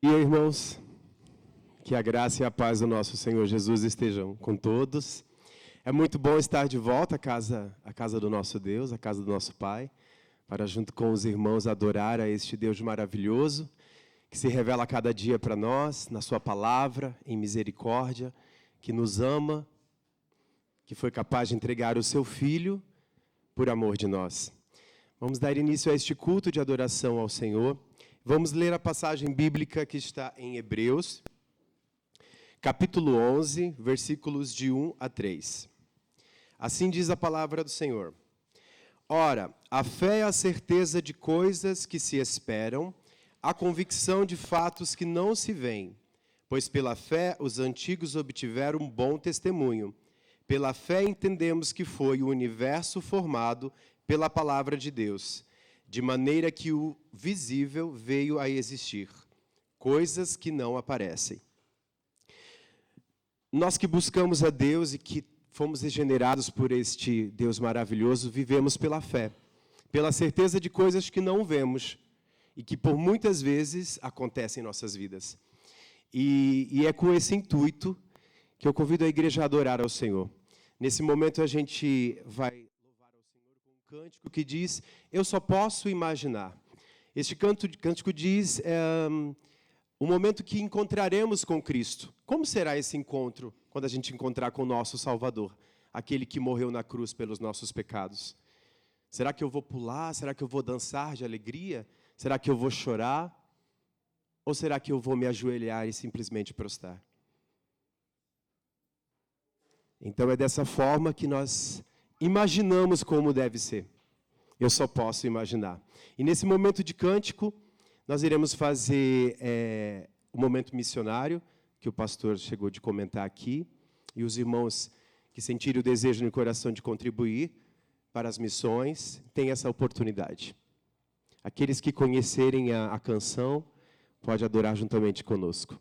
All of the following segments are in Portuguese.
E aí, irmãos, que a graça e a paz do nosso Senhor Jesus estejam com todos. É muito bom estar de volta à casa do nosso Deus, à casa do nosso Pai, para junto com os irmãos adorar a este Deus maravilhoso, que se revela a cada dia para nós, na sua palavra, em misericórdia, que nos ama, que foi capaz de entregar o seu Filho por amor de nós. Vamos dar início a este culto de adoração ao Senhor. Vamos ler a passagem bíblica que está em Hebreus, capítulo 11, versículos de 1 a 3. Assim diz a palavra do Senhor. Ora, a fé é a certeza de coisas que se esperam, a convicção de fatos que não se veem. Pois pela fé os antigos obtiveram um bom testemunho. Pela fé entendemos que foi o universo formado pela palavra de Deus, de maneira que o visível veio a existir, coisas que não aparecem. Nós que buscamos a Deus e que fomos regenerados por este Deus maravilhoso, vivemos pela fé, pela certeza de coisas que não vemos e que por muitas vezes acontecem em nossas vidas. E é com esse intuito que eu convido a igreja a adorar ao Senhor. Nesse momento a gente vai louvar ao Senhor com um cântico que diz, eu só posso imaginar. Este cântico diz o momento que encontraremos com Cristo. Como será esse encontro quando a gente encontrar com o nosso Salvador, aquele que morreu na cruz pelos nossos pecados? Será que eu vou pular? Será que eu vou dançar de alegria? Será que eu vou chorar? Ou será que eu vou me ajoelhar e simplesmente prostrar? Então é dessa forma que nós imaginamos como deve ser. Eu só posso imaginar. E nesse momento de cântico, nós iremos fazer o momento missionário, que o pastor chegou de comentar aqui, e os irmãos que sentirem o desejo no coração de contribuir para as missões, têm essa oportunidade. Aqueles que conhecerem a canção, pode adorar juntamente conosco.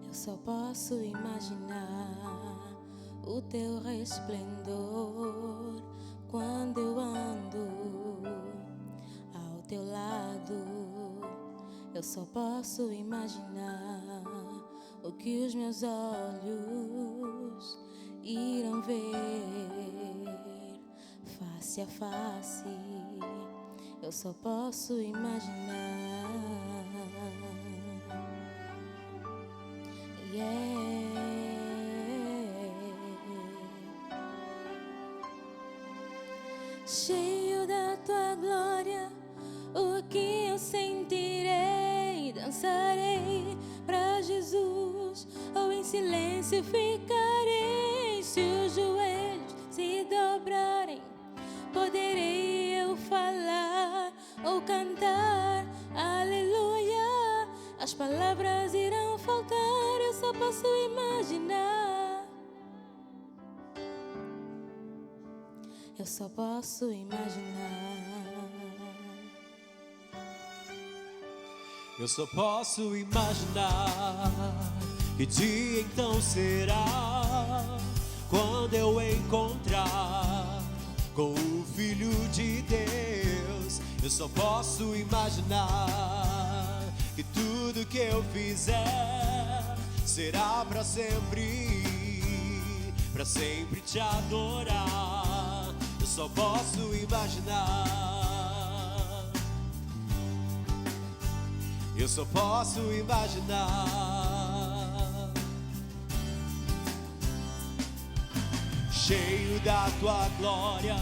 Eu só posso imaginar o teu resplendor quando eu ando ao teu lado. Eu só posso imaginar o que os meus olhos irão ver face a face. Eu só posso imaginar. Cheio da tua glória, o que eu sentirei? Dançarei para Jesus, ou em silêncio ficarei. Se os joelhos se dobrarem, poderei eu falar ou cantar, aleluia. As palavras irão faltar, eu só posso imaginar. Eu só posso imaginar. Eu só posso imaginar que dia então será quando eu encontrar com o Filho de Deus. Eu só posso imaginar que tudo que eu fizer será para sempre te adorar. Eu só posso imaginar. Eu só posso imaginar. Cheio da tua glória,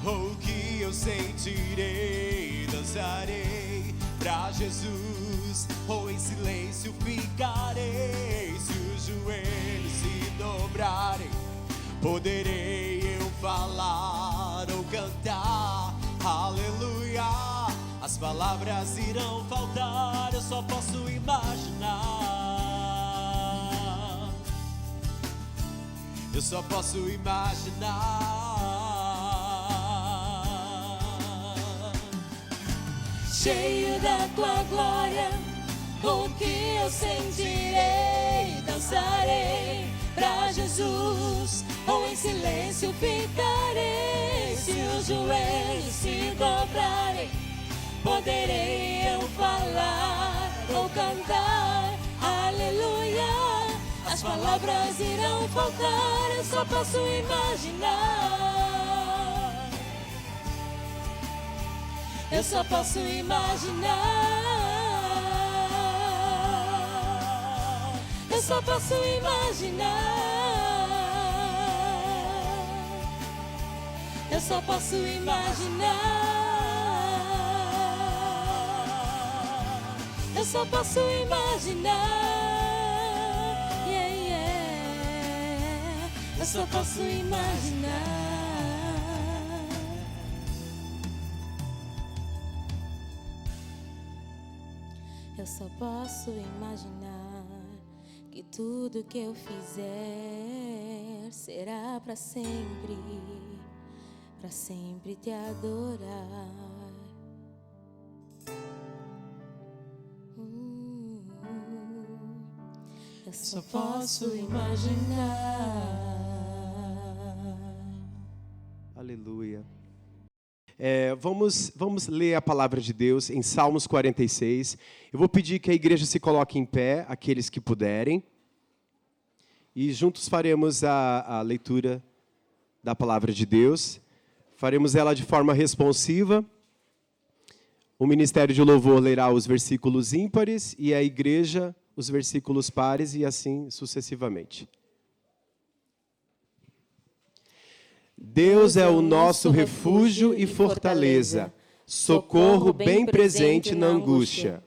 o que eu sentirei? Dançarei pra Jesus, ou em silêncio ficarei. Se os joelhos se dobrarem, poderei eu falar ou cantar, aleluia. As palavras irão faltar, eu só posso imaginar. Eu só posso imaginar. cheio da tua glória. O que eu sentirei, dançarei pra Jesus, ou em silêncio ficarei. Se os joelhos se dobrarem, poderei eu falar ou cantar, aleluia. As palavras irão faltar, eu só posso imaginar. Eu só posso imaginar. Eu só posso imaginar. Eu só posso imaginar. Eu só posso imaginar. Yeah, yeah. Eu só posso imaginar. Eu só posso imaginar que tudo que eu fizer será para sempre te adorar. Eu só posso imaginar. Aleluia. Vamos ler a palavra de Deus em Salmos 46. Eu vou pedir que a igreja se coloque em pé, aqueles que puderem. E juntos faremos a leitura da palavra de Deus. Faremos ela de forma responsiva. O Ministério de Louvor lerá os versículos ímpares e a igreja os versículos pares e assim sucessivamente. Deus é o nosso refúgio e fortaleza, socorro bem presente na angústia.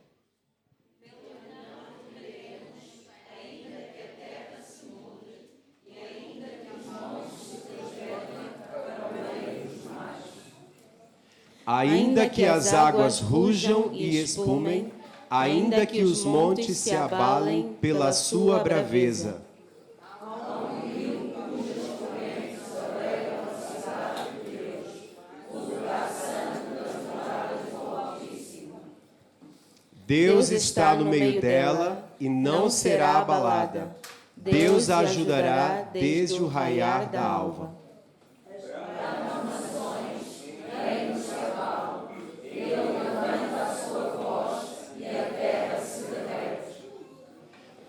Ainda que as águas rujam e espumem, ainda que os montes se abalem pela sua braveza. Deus está no meio dela e não será abalada. Deus a ajudará desde o raiar da alva.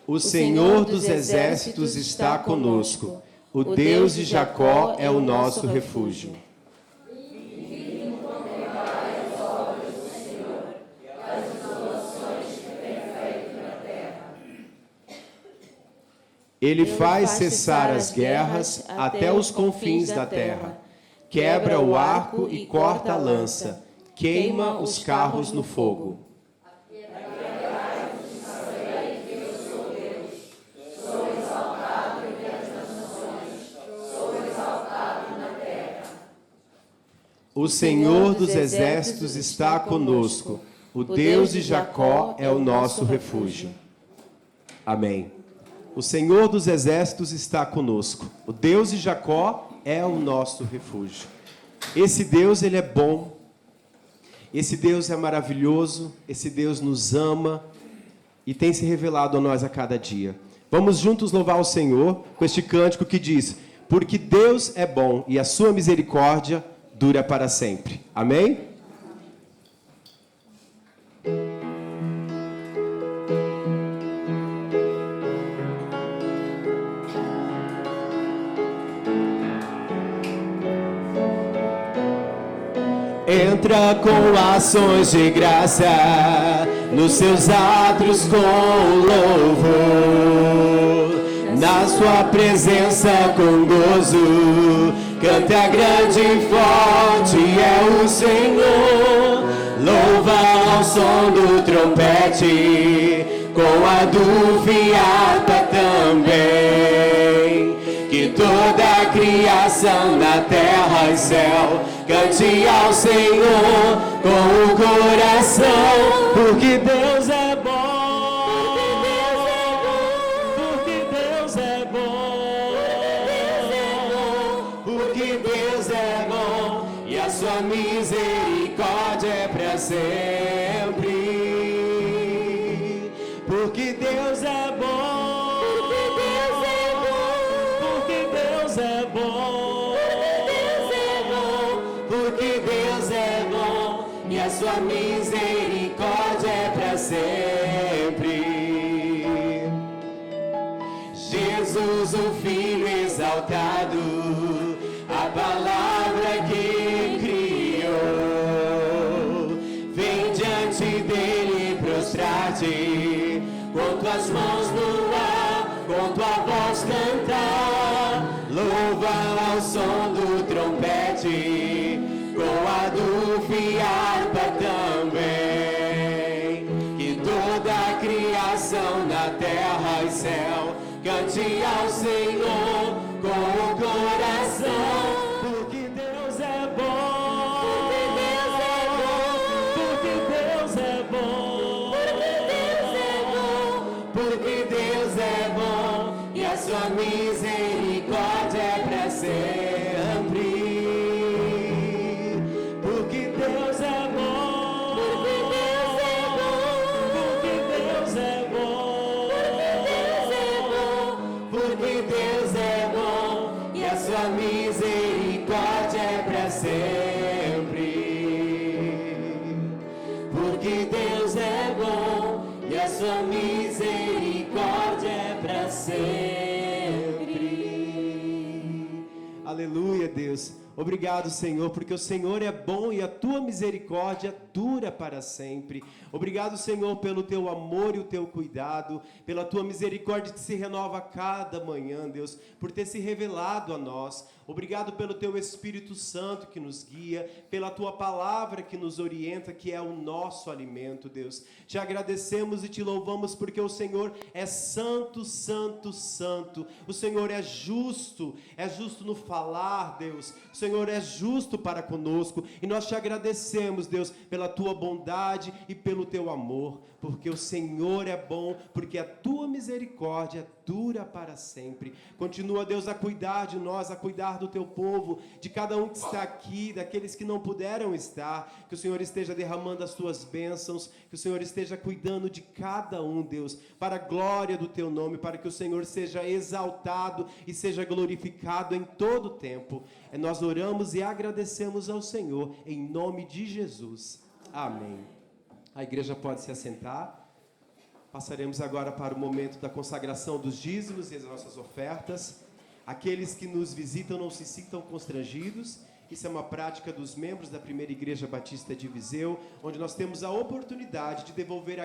O Senhor dos exércitos está conosco. O Deus de Jacó é o nosso refúgio. Ele faz cessar as guerras até os confins da terra. Quebra o arco e corta a lança. Queima os carros no fogo. O Senhor dos exércitos está conosco. O Deus de Jacó é o nosso refúgio. Amém. O Senhor dos exércitos está conosco. O Deus de Jacó é o nosso refúgio. Esse Deus, ele é bom. Esse Deus é maravilhoso. Esse Deus nos ama e tem se revelado a nós a cada dia. Vamos juntos louvar o Senhor com este cântico que diz: porque Deus é bom e a sua misericórdia dura para sempre. Amém? Entra com ações de graça nos seus atos com louvor, na sua presença com gozo. Canta grande e forte é o Senhor, louva ao som do trompete, com a dúvida e harpa também. Que toda a criação na terra e céu cante ao Senhor com o coração, porque Deus é bom, porque Deus é bom, porque Deus é bom, e e a sua misericórdia é para sempre. Porque Deus é bom, porque Deus é bom, porque Deus é bom, e a sua misericórdia é para sempre. Jesus, o Filho exaltado, a palavra que criou, vem diante dele prostrar-te, com tuas mãos no ar, com tua voz cantar, louva ao som do trompete, com a dulce e harpa também, que toda a criação na terra e céu cante ao Senhor com o coração, porque Deus é bom, porque Deus é bom, porque Deus é bom, e a sua misericórdia é para sempre. Porque Deus é bom, porque Deus é bom, porque Deus é bom, e a sua misericórdia é para sempre. Porque Deus é bom, e a sua misericórdia é para sempre. Aleluia, Deus. Obrigado, Senhor, porque o Senhor é bom e a tua misericórdia dura para sempre. Obrigado, Senhor, pelo teu amor e o teu cuidado, pela tua misericórdia que se renova a cada manhã, Deus, por ter se revelado a nós. Obrigado pelo teu Espírito Santo que nos guia, pela tua palavra que nos orienta, que é o nosso alimento, Deus. Te agradecemos e te louvamos porque o Senhor é santo, santo, santo. O Senhor é justo no falar, Deus. O Senhor é justo para conosco e nós te agradecemos, Deus, pela tua bondade e pelo teu amor, porque o Senhor é bom, porque a tua misericórdia dura para sempre. Continua, Deus, a cuidar de nós, a cuidar do teu povo, de cada um que está aqui, daqueles que não puderam estar, que o Senhor esteja derramando as tuas bênçãos, que o Senhor esteja cuidando de cada um, Deus, para a glória do teu nome, para que o Senhor seja exaltado e seja glorificado em todo o tempo. Nós oramos e agradecemos ao Senhor, em nome de Jesus. Amém. A igreja pode se assentar. Passaremos agora para o momento da consagração dos dízimos e as nossas ofertas. Aqueles que nos visitam não se sintam constrangidos. Isso é uma prática dos membros da Primeira Igreja Batista de Viseu, onde nós temos a oportunidade de devolver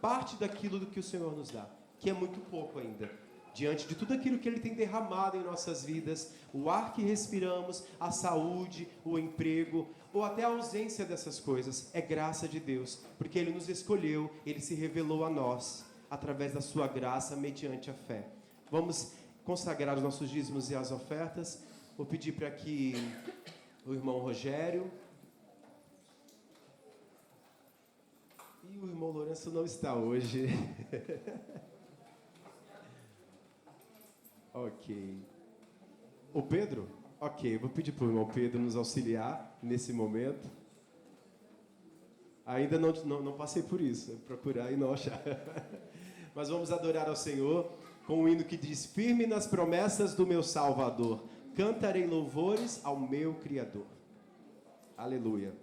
parte daquilo do que o Senhor nos dá, que é muito pouco ainda. Diante de tudo aquilo que Ele tem derramado em nossas vidas, o ar que respiramos, a saúde, o emprego, ou até a ausência dessas coisas, é graça de Deus, porque Ele nos escolheu, Ele se revelou a nós, através da sua graça, mediante a fé. Vamos consagrar os nossos dízimos e as ofertas. Vou pedir para que o irmão Rogério e o irmão Lourenço não está hoje. Ok. O Pedro? Ok, vou pedir para o irmão Pedro nos auxiliar nesse momento. Ainda não passei por isso, procurar e não achar. Mas vamos adorar ao Senhor com um hino que diz: firme nas promessas do meu Salvador, cantarei louvores ao meu Criador. Aleluia.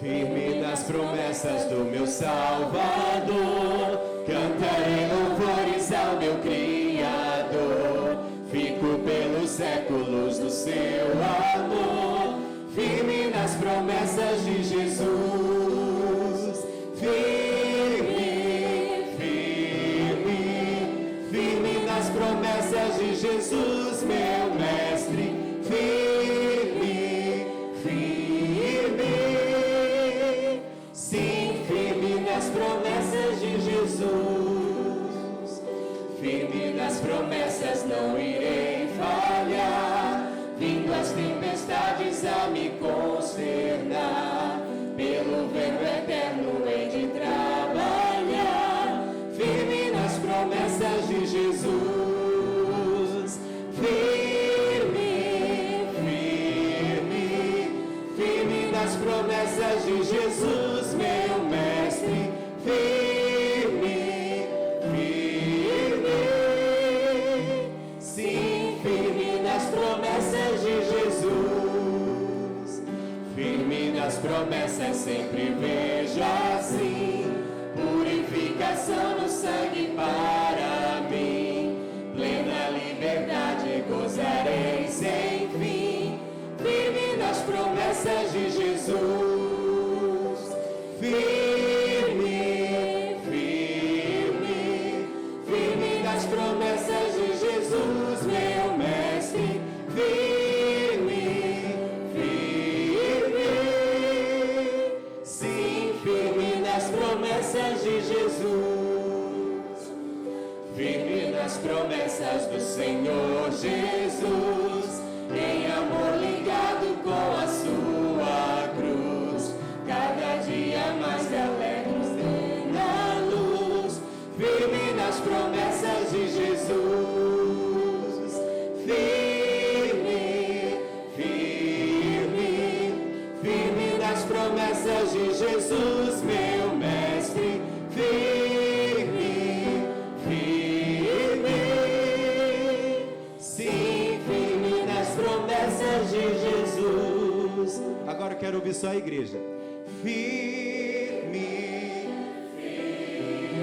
Firme nas promessas do meu Salvador, cantarei louvores ao meu Criador. Fico pelos séculos no seu amor, firme nas promessas de Jesus. Firme, firme, firme nas promessas de Jesus, meu mestre. Firme, firme, sim, firme nas promessas de Jesus. Firme nas minhas promessas não irei falhar. Vindo as tempestades a me consternar, pelo verbo eterno hei de trabalhar, firme nas promessas de Jesus. Firme, firme, firme nas promessas de Jesus, meu mestre. Firme, firme, sim, firme nas promessas de Jesus. Firme nas promessas sempre vejo assim, purificação no sangue para mim, plena liberdade gozarei sem fim. Firme nas promessas de Jesus. Firme, firme, firme nas promessas de Jesus, meu mestre. Firme, firme, sim, firme nas promessas de Jesus. Firme nas promessas do Senhor Jesus, em amor ligado com a sua cruz, cada dia mais alegres na luz. Firme nas promessas de Jesus. Firme, firme, firme nas promessas de Jesus, meu mestre. Firme, firme, sim, firme nas promessas de Jesus. Agora eu quero ouvir só a igreja. Firme, firme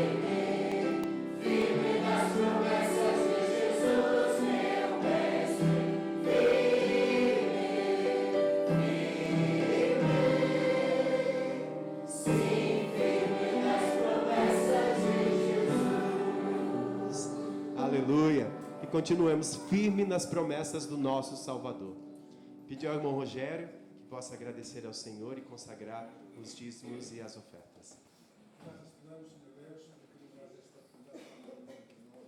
nas promessas de Jesus, meu mestre. Firme, sim, firme nas promessas de Jesus. Aleluia. E continuamos firme nas promessas do nosso Salvador. Pedir ao irmão Rogério que possa agradecer ao Senhor e consagrar os dízimos e as ofertas. Graças te damos, Senhor Deus, porque nos dás esta oportunidade para nós.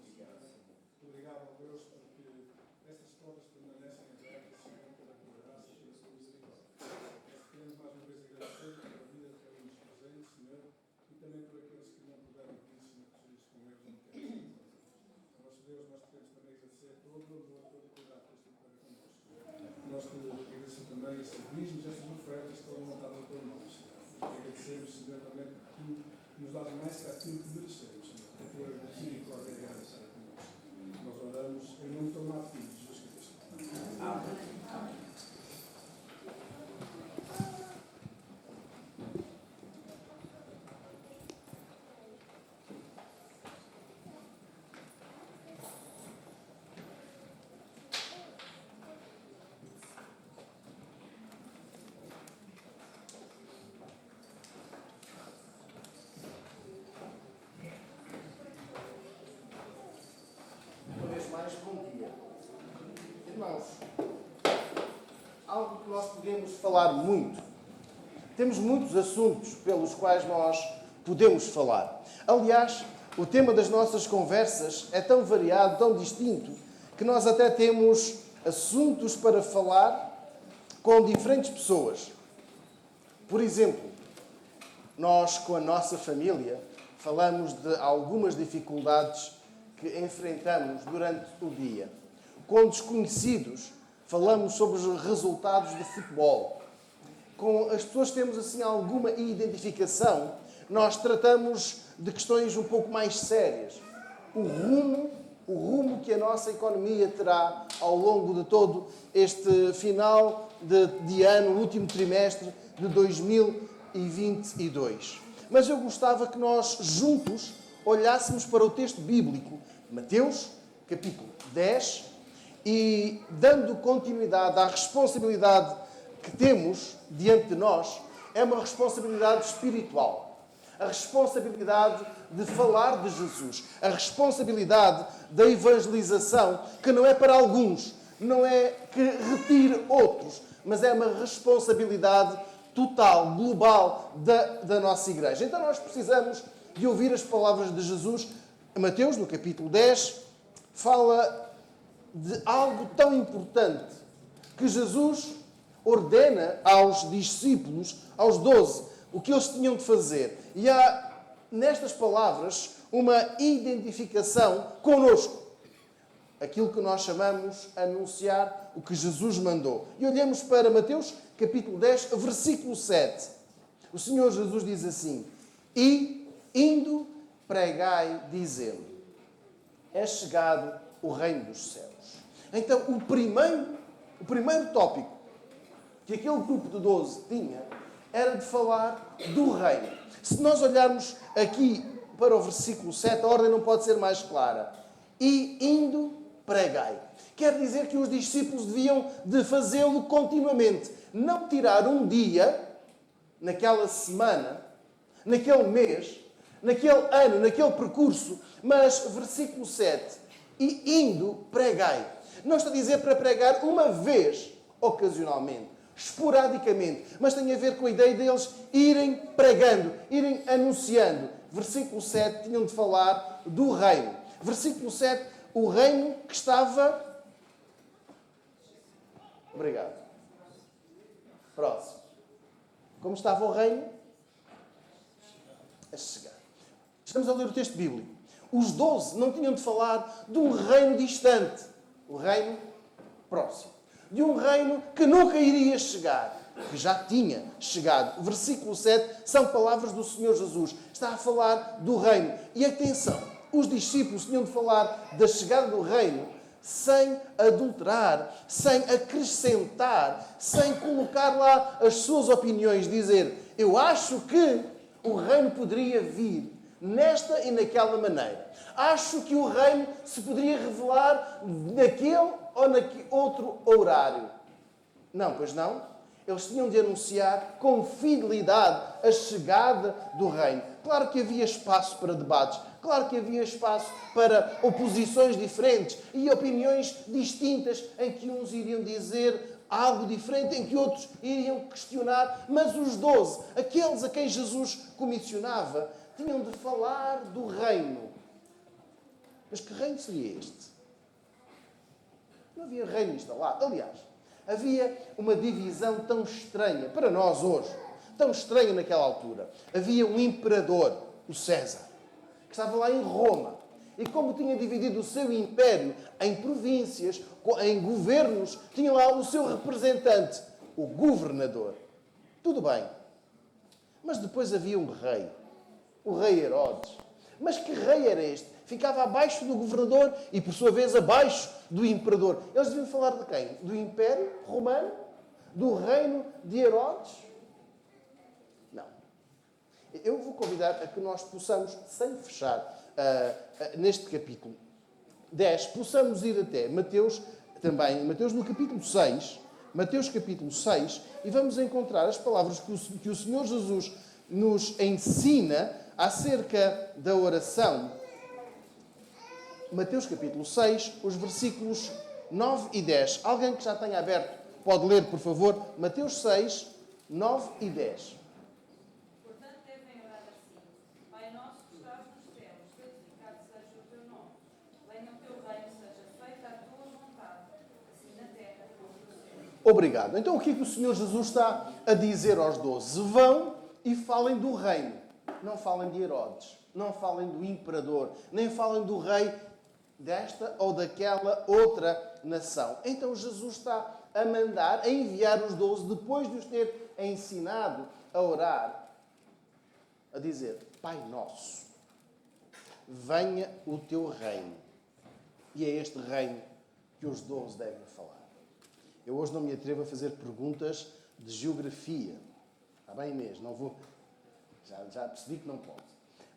Obrigado a Deus porque estas portas permanecem abertas, Senhor, pela tua graça e pela tua misericórdia. Queremos mais uma vez agradecer pela vida de cada um dos presentes, Senhor, e também por aqueles que não puderam vir, Senhor, que sejas com eles no tempo. Nosso Deus, nós queremos também agradecer todo o amor, todo o cuidado que tens tido para connosco. Nós te agradecemos também esses dízimos, estas ofertas que foram montadas no teu nome, Senhor. Agradecemos, Senhor, também porque tu nos dás mais que aquilo que merecemos, Senhor. A tua misericórdia e graça para connosco. Nós oramos em nome do teu amado Filho, Jesus Cristo. Amém. Uma vez mais, bom dia. Irmãos, algo que nós podemos falar muito. Temos muitos assuntos pelos quais nós podemos falar. Aliás, o tema das nossas conversas é tão variado, tão distinto, que nós até temos assuntos para falar com diferentes pessoas. Por exemplo, nós com a nossa família falamos de algumas dificuldades que enfrentamos durante o dia. Com desconhecidos, falamos sobre os resultados de futebol. Com as pessoas que temos assim alguma identificação, nós tratamos de questões um pouco mais sérias. O rumo que a nossa economia terá ao longo de todo este final de ano, último trimestre de 2022. Mas eu gostava que nós juntos olhássemos para o texto bíblico, Mateus, capítulo 10, e dando continuidade à responsabilidade que temos diante de nós, é uma responsabilidade espiritual. A responsabilidade de falar de Jesus. A responsabilidade da evangelização, que não é para alguns, não é que retire outros, mas é uma responsabilidade total, global da nossa igreja. Então nós precisamos de ouvir as palavras de Jesus, Mateus, no capítulo 10, fala de algo tão importante que Jesus ordena aos discípulos, aos 12, o que eles tinham de fazer. E há nestas palavras uma identificação connosco. Aquilo que nós chamamos anunciar o que Jesus mandou. E olhamos para Mateus capítulo 10, versículo 7. O Senhor Jesus diz assim: e indo pregai, dizendo: é chegado o reino dos céus. Então, o primeiro tópico que aquele grupo de 12 tinha era de falar do reino. Se nós olharmos aqui para o versículo 7, a ordem não pode ser mais clara. E indo pregai. Quer dizer que os discípulos deviam de fazê-lo continuamente. Não tirar um dia, naquela semana, naquele mês, naquele ano, naquele percurso, mas versículo 7, e indo pregai. Não está a dizer para pregar uma vez, ocasionalmente, esporadicamente, mas tem a ver com a ideia deles irem pregando, irem anunciando. Versículo 7, tinham de falar do reino. Versículo 7, o reino que estava... Obrigado. Próximo. Como estava o reino? A chegar. Estamos a ler o texto bíblico. Os 12 não tinham de falar de um reino distante. O reino próximo. De um reino que nunca iria chegar. Que já tinha chegado. Versículo 7 são palavras do Senhor Jesus. Está a falar do reino. E atenção, os discípulos tinham de falar da chegada do reino sem adulterar, sem acrescentar, sem colocar lá as suas opiniões. Dizer, eu acho que o reino poderia vir nesta e naquela maneira. Acho que o reino se poderia revelar naquele ou naquele outro horário. Não, pois não. Eles tinham de anunciar com fidelidade a chegada do reino. Claro que havia espaço para debates. Claro que havia espaço para oposições diferentes e opiniões distintas em que uns iriam dizer algo diferente, em que outros iriam questionar. Mas os 12, aqueles a quem Jesus comissionava, tinham de falar do reino. Mas que reino seria este? Não havia reino instalado. Aliás, havia uma divisão tão estranha para nós hoje, tão estranha naquela altura. Havia um imperador, o César, que estava lá em Roma. E como tinha dividido o seu império em províncias, em governos, tinha lá o seu representante, o governador. Tudo bem. Mas depois havia um rei, o rei Herodes. Mas que rei era este? Ficava abaixo do governador e, por sua vez, abaixo do imperador. Eles deviam falar de quem? Do Império Romano? Do reino de Herodes? Não. Eu vou convidar a que nós possamos, sem fechar neste capítulo 10, possamos ir até Mateus, também, Mateus no capítulo 6, Mateus capítulo 6, e vamos encontrar as palavras que o Senhor Jesus nos ensina acerca da oração. Mateus capítulo 6, os versículos 9 e 10. Alguém que já tenha aberto pode ler, por favor, Mateus 6, 9 e 10. Portanto, devem orar assim: Pai nosso que estás nos céus, santificado seja o teu nome. Venha o teu reino, seja feita a tua vontade, assim na terra como no céu. Obrigado. Então, o que é que o Senhor Jesus está a dizer aos 12? Vão e falem do reino. Não falem de Herodes. Não falem do imperador. Nem falem do rei desta ou daquela outra nação. Então Jesus está a mandar, a enviar os 12, depois de os ter ensinado a orar, a dizer: Pai nosso, venha o teu reino. E é este reino que os 12 devem falar. Eu hoje não me atrevo a fazer perguntas de geografia. Está bem, Inês? Não vou... Já percebi que não pode.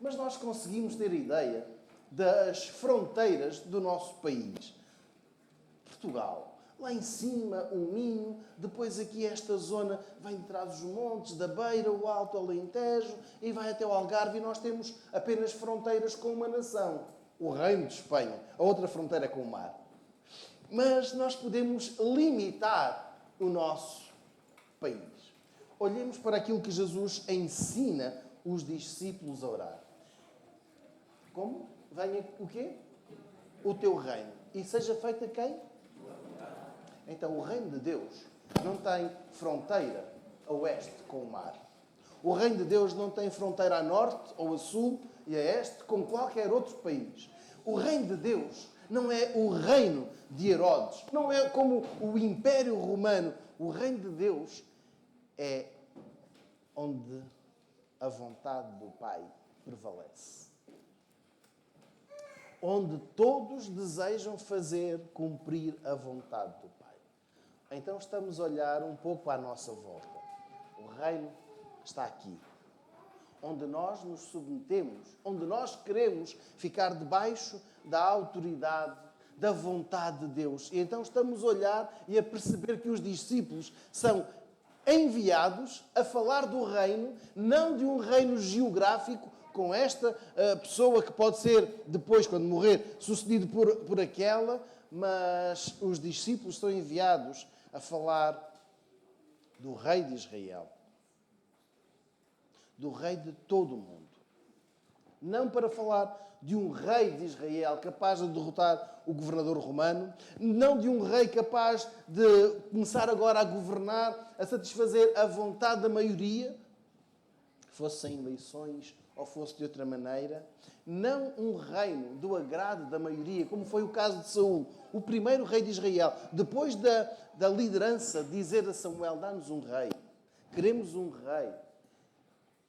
Mas nós conseguimos ter a ideia das fronteiras do nosso país. Portugal, lá em cima o Minho, depois aqui esta zona vem de trás dos montes, da Beira, o Alto Alentejo, e vai até o Algarve, e nós temos apenas fronteiras com uma nação, o Reino de Espanha, a outra fronteira com o mar. Mas nós podemos limitar o nosso país. Olhemos para aquilo que Jesus ensina os discípulos a orar. Como? Venha o quê? o teu reino. E seja feita quem? Então, o reino de Deus não tem fronteira a oeste com o mar. O reino de Deus não tem fronteira a norte ou a sul e a este com qualquer outro país. O reino de Deus não é o reino de Herodes, não é como o Império Romano. O reino de Deus é onde a vontade do Pai prevalece. Onde todos desejam fazer cumprir a vontade do Pai. Então estamos a olhar um pouco à nossa volta. O reino está aqui. Onde nós nos submetemos, onde nós queremos ficar debaixo da autoridade, da vontade de Deus. E então estamos a olhar e a perceber que os discípulos são enviados a falar do reino, não de um reino geográfico, com esta pessoa que pode ser, depois, quando morrer, sucedido por aquela, mas os discípulos são enviados a falar do rei de Israel, do rei de todo o mundo. Não para falar de um rei de Israel capaz de derrotar o governador romano, não de um rei capaz de começar agora a governar, a satisfazer a vontade da maioria, fosse sem eleições ou fosse de outra maneira. Não um reino do agrado da maioria, como foi o caso de Saul, o primeiro rei de Israel. Depois da liderança, dizer a Samuel, dá-nos um rei. Queremos um rei.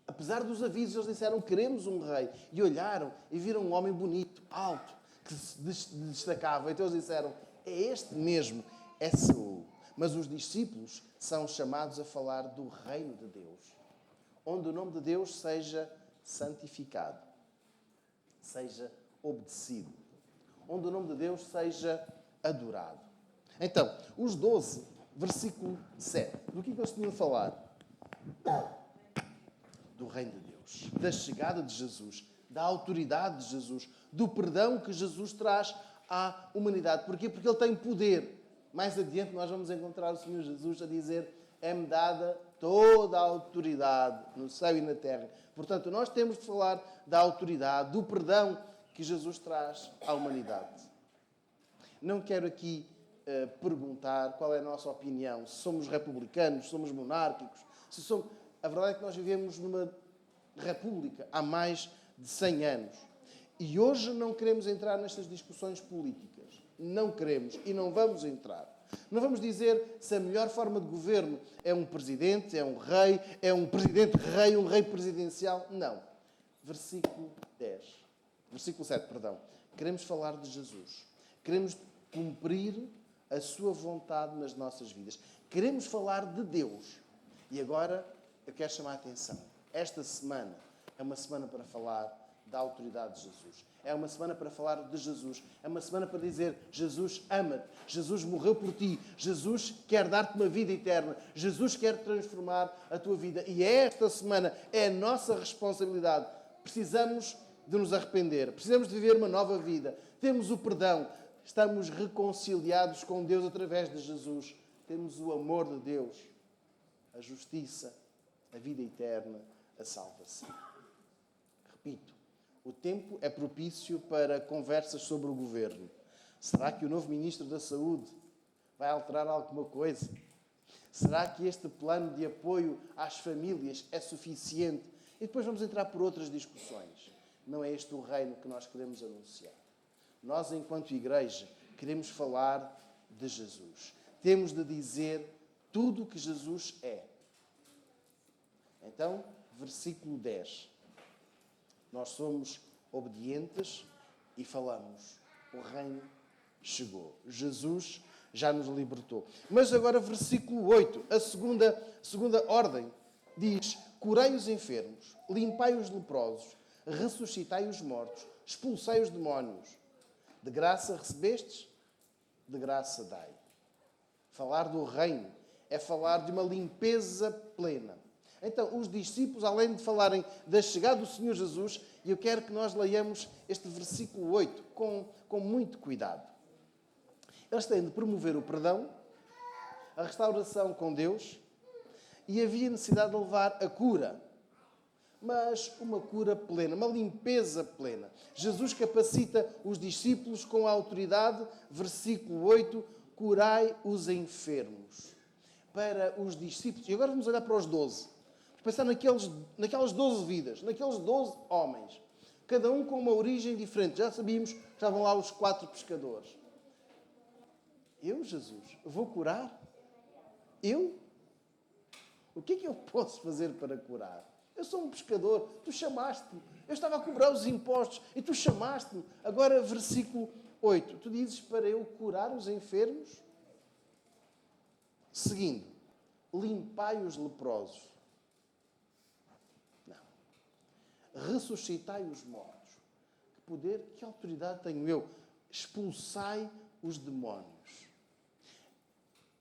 Apesar dos avisos, eles disseram, queremos um rei. E olharam e viram um homem bonito, alto, que se destacava. Então eles disseram, é este mesmo, é Saul. Mas os discípulos são chamados a falar do reino de Deus, onde o nome de Deus seja santificado, seja obedecido, onde o nome de Deus seja adorado. Então, os 12, versículo 7, do que eles tinham a falar? Do reino de Deus, da chegada de Jesus, da autoridade de Jesus, do perdão que Jesus traz à humanidade. Porquê? Porque Ele tem poder. Mais adiante nós vamos encontrar o Senhor Jesus a dizer, é-me dada toda a autoridade no céu e na terra. Portanto, nós temos de falar da autoridade, do perdão que Jesus traz à humanidade. Não quero aqui perguntar qual é a nossa opinião, se somos republicanos, se somos monárquicos, se somos... A verdade é que nós vivemos numa república há mais de 100 anos. E hoje não queremos entrar nestas discussões políticas. Não queremos e não vamos entrar. Não vamos dizer se a melhor forma de governo é um presidente, é um rei, é um presidente-rei, um rei presidencial. Não. Versículo 10. Versículo 7, perdão. Queremos falar de Jesus. Queremos cumprir a sua vontade nas nossas vidas. Queremos falar de Deus. E agora eu quero chamar a atenção. Esta semana é uma semana para falar da autoridade de Jesus. É uma semana para falar de Jesus. É uma semana para dizer, Jesus ama-te. Jesus morreu por ti. Jesus quer dar-te uma vida eterna. Jesus quer transformar a tua vida. E esta semana é a nossa responsabilidade. Precisamos de nos arrepender. Precisamos de viver uma nova vida. Temos o perdão. Estamos reconciliados com Deus através de Jesus. Temos o amor de Deus, a justiça, a vida eterna, a salvação. Repito, o tempo é propício para conversas sobre o governo. Será que o novo Ministro da Saúde vai alterar alguma coisa? Será que este plano de apoio às famílias é suficiente? E depois vamos entrar por outras discussões. Não é este o reino que nós queremos anunciar. Nós, enquanto igreja, queremos falar de Jesus. Temos de dizer tudo o que Jesus é. Então, versículo 10. Nós somos obedientes e falamos. O reino chegou. Jesus já nos libertou. Mas agora, versículo 8, a segunda ordem, diz, curai os enfermos, limpai os leprosos, ressuscitai os mortos, expulsai os demónios. De graça recebestes, de graça dai. Falar do reino é falar de uma limpeza plena. Então, os discípulos, além de falarem da chegada do Senhor Jesus, e eu quero que nós leiamos este versículo 8 com muito cuidado. Eles têm de promover o perdão, a restauração com Deus, e havia necessidade de levar a cura. mas uma cura plena, uma limpeza plena. Jesus capacita os discípulos com a autoridade, versículo 8, curai os enfermos. Para os discípulos. E agora vamos olhar para os 12. Pensar naquelas 12 vidas, naqueles 12 homens. Cada um com uma origem diferente. Já sabíamos, estavam lá os 4 pescadores. Eu, Jesus, vou curar? Eu? O que é que eu posso fazer para curar? Eu sou um pescador, tu chamaste-me. Eu estava a cobrar os impostos e tu chamaste-me. Agora, versículo 8. Tu dizes para eu curar os enfermos? Seguindo, limpai os leprosos. Não. Ressuscitai os mortos. Que poder, que autoridade tenho eu? Expulsai os demónios.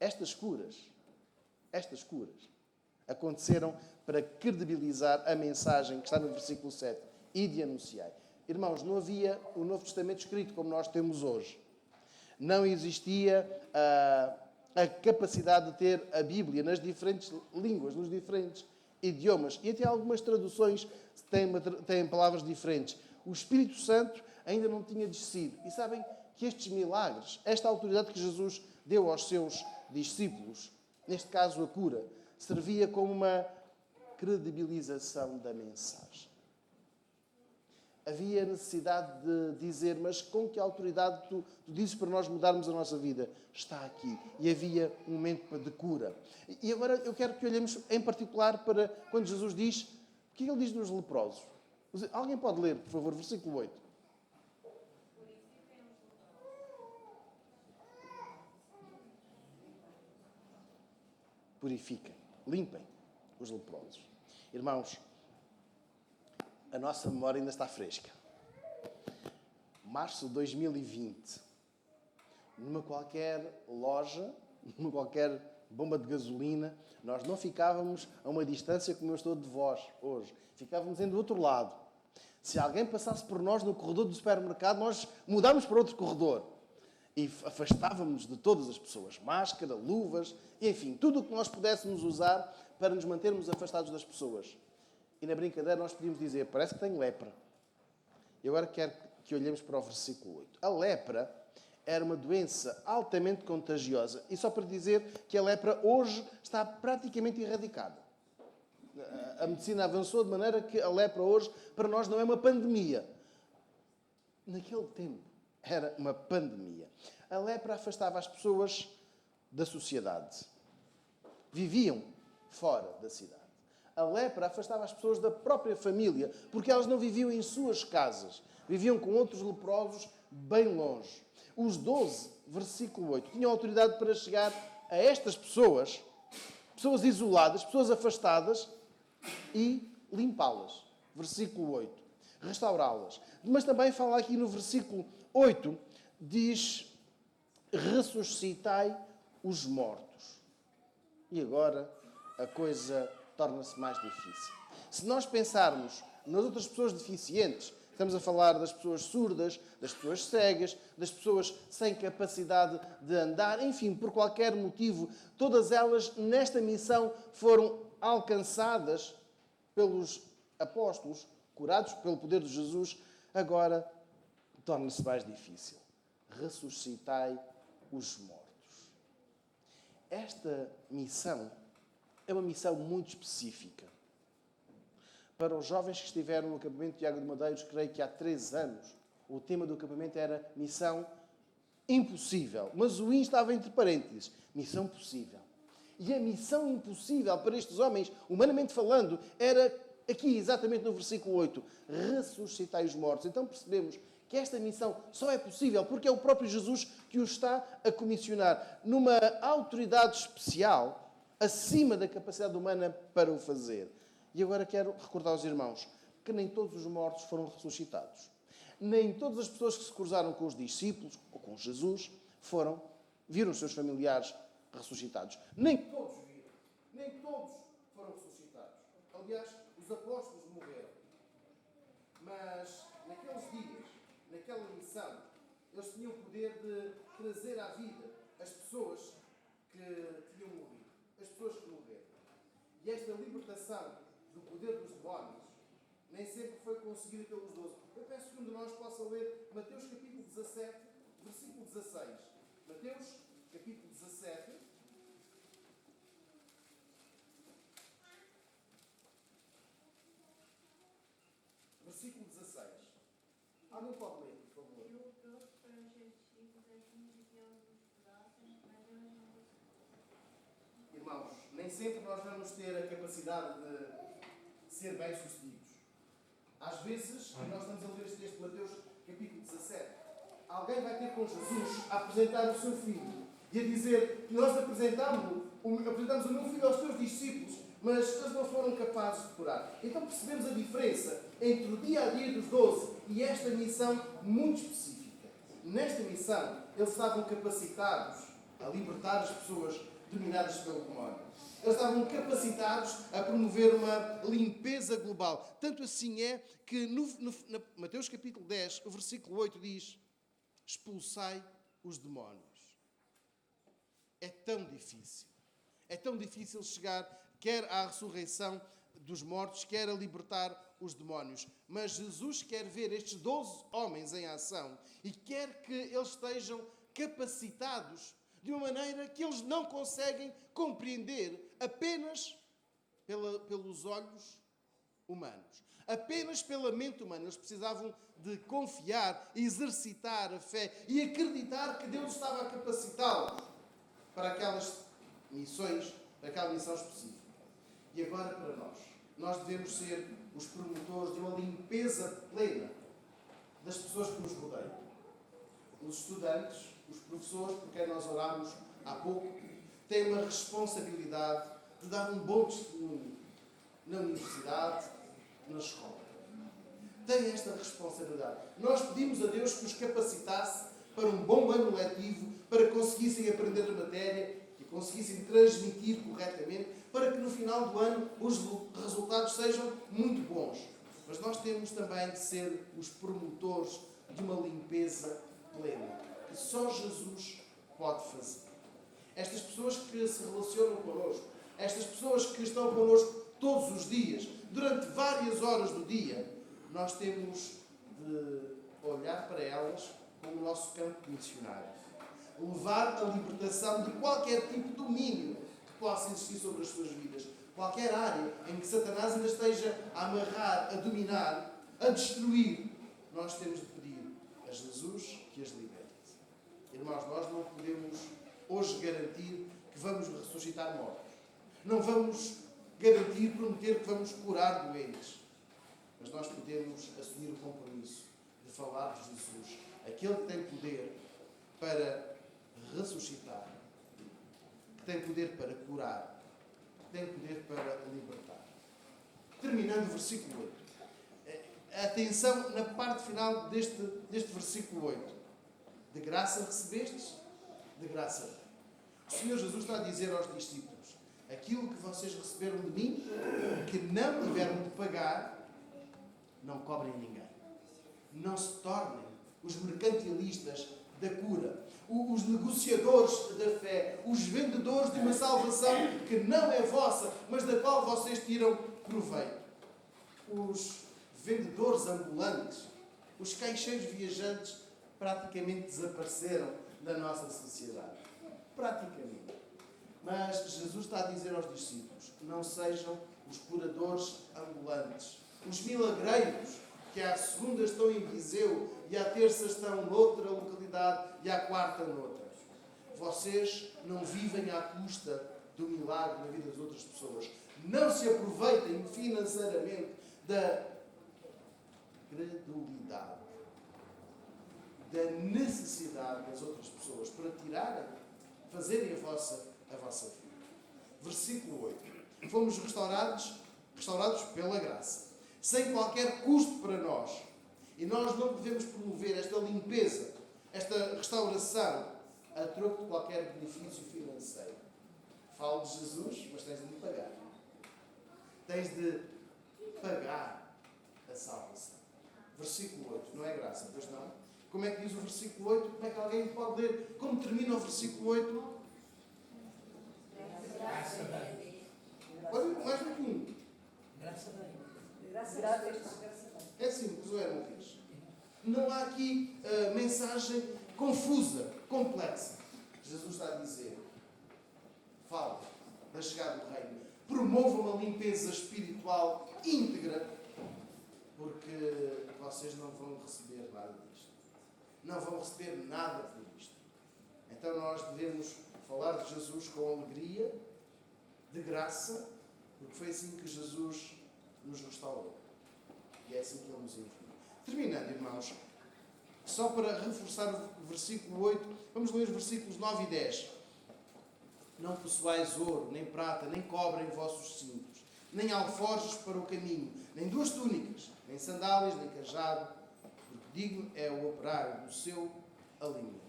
Estas curas aconteceram para credibilizar a mensagem que está no versículo 7. E de anunciai. Irmãos, não havia o Novo Testamento escrito como nós temos hoje. Não existia a capacidade de ter a Bíblia nas diferentes línguas, nos diferentes idiomas. E até algumas traduções têm palavras diferentes. O Espírito Santo ainda não tinha descido. E sabem que estes milagres, esta autoridade que Jesus deu aos seus discípulos, neste caso a cura, servia como uma credibilização da mensagem. Havia necessidade de dizer, mas com que autoridade tu dizes para nós mudarmos a nossa vida? Está aqui. E havia um momento de cura. E agora eu quero que olhemos em particular para quando Jesus diz, o que ele diz dos leprosos? Alguém pode ler, por favor, versículo 8. Purifiquem, limpem os leprosos. Irmãos, a nossa memória ainda está fresca. Março de 2020, numa qualquer loja, numa qualquer bomba de gasolina, nós não ficávamos a uma distância como eu estou de vós hoje. Ficávamos do outro lado. Se alguém passasse por nós no corredor do supermercado, nós mudámos para outro corredor. E afastávamos de todas as pessoas. Máscara, luvas, enfim, tudo o que nós pudéssemos usar para nos mantermos afastados das pessoas. E na brincadeira nós podíamos dizer, parece que tenho lepra. E agora quero que olhemos para o versículo 8. A lepra era uma doença altamente contagiosa. E só para dizer que a lepra hoje está praticamente erradicada. A medicina avançou de maneira que a lepra hoje, para nós, não é uma pandemia. Naquele tempo, era uma pandemia. A lepra afastava as pessoas da sociedade. Viviam fora da cidade. A lepra afastava as pessoas da própria família, porque elas não viviam em suas casas. Viviam com outros leprosos bem longe. Os 12, versículo 8, tinham autoridade para chegar a estas pessoas, pessoas isoladas, pessoas afastadas, e limpá-las. Versículo 8. Restaurá-las. Mas também fala aqui no versículo 8, diz, ressuscitai os mortos. E agora a coisa torna-se mais difícil. Se nós pensarmos nas outras pessoas deficientes, estamos a falar das pessoas surdas, das pessoas cegas, das pessoas sem capacidade de andar, enfim, por qualquer motivo, todas elas nesta missão foram alcançadas pelos apóstolos, curados pelo poder de Jesus. Agora torna-se mais difícil. Ressuscitai os mortos. Esta missão é uma missão muito específica. Para os jovens que estiveram no acampamento de Água de Madeiros, creio que há 3 anos, o tema do acampamento era missão impossível. Mas o I estava entre parênteses. Missão possível. E a missão impossível para estes homens, humanamente falando, era aqui, exatamente no versículo 8. Ressuscitai os mortos. Então percebemos que esta missão só é possível porque é o próprio Jesus que o está a comissionar numa autoridade especial, acima da capacidade humana para o fazer. E agora quero recordar aos irmãos que nem todos os mortos foram ressuscitados. Nem todas as pessoas que se cruzaram com os discípulos ou com Jesus viram os seus familiares ressuscitados. Nem todos viram. Nem todos foram ressuscitados. Aliás, os apóstolos morreram. Mas naqueles dias, naquela missão, eles tinham o poder de trazer à vida as pessoas que tinham morrido. As pessoas que morreram. E esta libertação do poder dos demónios nem sempre foi conseguida pelos 12. Eu peço que um de nós possa ler Mateus capítulo 17, versículo 16. Mateus capítulo 17. Versículo 16. Alguém pode ler, por favor? Eu trouxe para os seus discípulos a fim de que eles os estudassem, mas eles não conseguiram. Irmãos, nem sempre nós vamos ter a capacidade de ser bem-sucedidos. Às vezes, e nós estamos a ler este texto de Mateus capítulo 17, alguém vai ter com Jesus a apresentar o seu filho e a dizer: nós apresentamos o meu filho aos teus discípulos, mas eles não foram capazes de curar. Então percebemos a diferença entre o dia a dia dos 12 e esta missão muito específica. Nesta missão, eles estavam capacitados a libertar as pessoas dominadas pelo demónio. Eles estavam capacitados a promover uma limpeza global. Tanto assim é que no Mateus capítulo 10, o versículo 8 diz: expulsai os demónios. É tão difícil. É tão difícil chegar quer à ressurreição dos mortos, quer a libertar os demónios. Mas Jesus quer ver estes 12 homens em ação e quer que eles estejam capacitados de uma maneira que eles não conseguem compreender apenas pelos olhos humanos. Apenas pela mente humana. Eles precisavam de confiar, exercitar a fé e acreditar que Deus estava a capacitá-los para aquelas missões, para aquela missão específica. E agora para nós devemos ser os promotores de uma limpeza plena das pessoas que nos rodeiam. Os estudantes, os professores, por quem nós orámos há pouco, têm uma responsabilidade de dar um bom testemunho na universidade, na escola. Têm esta responsabilidade. Nós pedimos a Deus que os capacitasse para um bom ano letivo, para que conseguissem aprender a matéria e conseguissem transmitir corretamente, para que no final do ano os resultados sejam muito bons. Mas nós temos também de ser os promotores de uma limpeza plena, que só Jesus pode fazer. Estas pessoas que se relacionam connosco, estas pessoas que estão connosco todos os dias, durante várias horas do dia, nós temos de olhar para elas como o nosso campo missionário. Levar a libertação de qualquer tipo de domínio que possa existir sobre as suas vidas. Qualquer área em que Satanás ainda esteja a amarrar, a dominar, a destruir, nós temos de pedir a Jesus que as liberte. Irmãos, nós não podemos hoje garantir que vamos ressuscitar mortos. Não vamos garantir, prometer que vamos curar doentes. Mas nós podemos assumir o compromisso de falar de Jesus, aquele que tem poder para ressuscitar, que tem poder para curar, que tem poder para libertar. Terminando o versículo 8. Atenção na parte final deste versículo 8. De graça recebestes, de graça dai. O Senhor Jesus está a dizer aos discípulos: aquilo que vocês receberam de mim, que não tiveram de pagar, não cobrem ninguém. Não se tornem os mercantilistas da cura, os negociadores da fé, os vendedores de uma salvação que não é vossa, mas da qual vocês tiram proveito. Os vendedores ambulantes, os caixeiros viajantes praticamente desapareceram da nossa sociedade. Praticamente. Mas Jesus está a dizer aos discípulos: não sejam os curadores ambulantes, os milagreiros que à segunda estão em Viseu e à terça estão noutra localidade e à quarta noutra. Vocês não vivem à custa do milagre na vida das outras pessoas. Não se aproveitem financeiramente da credulidade, da necessidade das outras pessoas para tirarem, fazerem a vossa vida. Versículo 8. Fomos restaurados pela graça, sem qualquer custo para nós. E nós não devemos promover esta limpeza, esta restauração, a troco de qualquer benefício financeiro. Falo de Jesus, mas tens de me pagar. Tens de pagar a salvação. Versículo 8. Não é graça, pois não? Como é que diz o versículo 8? Como é que alguém pode ler? Como termina o versículo 8? Olha, mais um pouquinho. graça este esclarecimento. É simples, não é, Martins? Não há aqui mensagem confusa, complexa. Jesus está a dizer: fala da chegada do reino, promova uma limpeza espiritual íntegra, porque vocês não vão receber nada disto. Não vão receber nada por isto. Então nós devemos falar de Jesus com alegria, de graça, porque foi assim que Jesus nos restaurou. E é assim que Ele nos enviou. Terminando, irmãos, só para reforçar o versículo 8, vamos ler os versículos 9 e 10. Não possuais ouro, nem prata, nem cobre em vossos cintos, nem alforjes para o caminho, nem duas túnicas, nem sandálias, nem cajado, porque digno é o operário do seu alimento.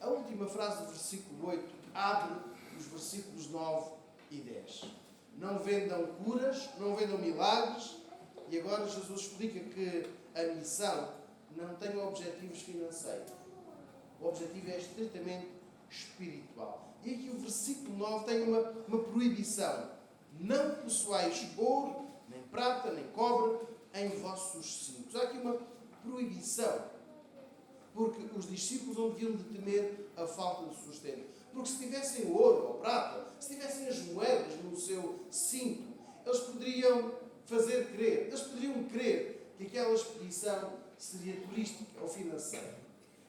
A última frase do versículo 8 abre os versículos 9 e 10. Não vendam curas, não vendam milagres, e agora Jesus explica que a missão não tem objetivos financeiros. O objetivo é estritamente espiritual. E aqui o versículo 9 tem uma proibição. Não possuais ouro, nem prata, nem cobre em vossos cintos. Há aqui uma proibição. Porque os discípulos não deviam de temer a falta de sustento. Porque se tivessem ouro ou prata, se tivessem as moedas no seu cinto, eles poderiam fazer crer, eles poderiam crer que aquela expedição seria turística ou financeira.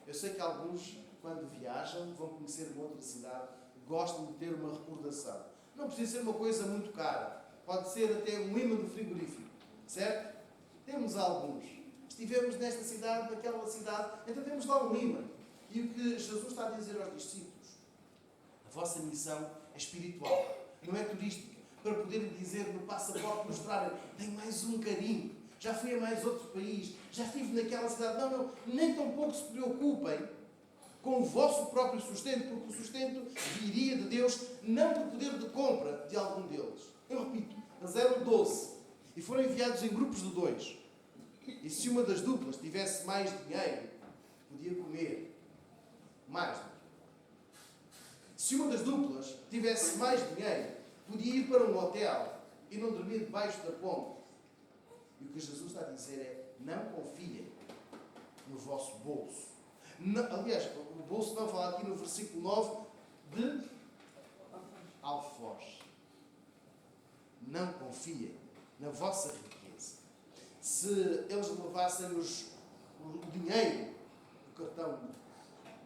Eu sei que alguns, quando viajam, vão conhecer uma outra cidade, gostam de ter uma recordação. Não precisa ser uma coisa muito cara. Pode ser até um imã do frigorífico. Certo? Temos alguns. Estivemos nesta cidade, naquela cidade, então temos lá um imã. E o que Jesus está a dizer aos discípulos: a vossa missão é espiritual, não é turística. Para poderem dizer no passaporte, mostrarem: tem mais um carimbo, já fui a mais outro país, já estive naquela cidade. Não, nem tão pouco se preocupem com o vosso próprio sustento, porque o sustento viria de Deus, não do poder de compra de algum deles. Eu repito, eles eram 12 e foram enviados em grupos de 2. E se uma das duplas tivesse mais dinheiro, podia comer mais. Se uma das duplas tivesse mais dinheiro, podia ir para um hotel e não dormir debaixo da ponte. E o que Jesus está a dizer é: não confiem no vosso bolso. Não, aliás, o bolso não fala aqui no versículo 9 de alforjes. Não confiem na vossa riqueza. Se eles levassem o dinheiro, o cartão